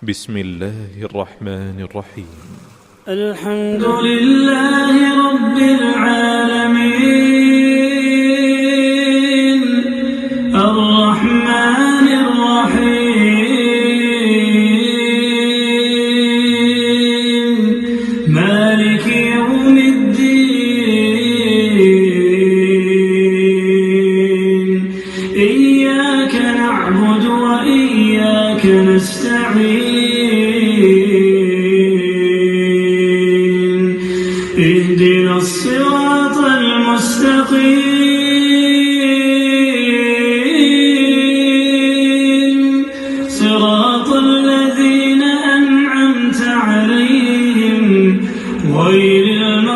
بسم الله الرحمن الرحيم. الحمد لله رب العالمين الرحمن الرحيم مالك يوم الدين إياك نعبد وإياك نستعين اهدنا الصراط المستقيم صراط الذين أنعمت عليهم غير المغضوب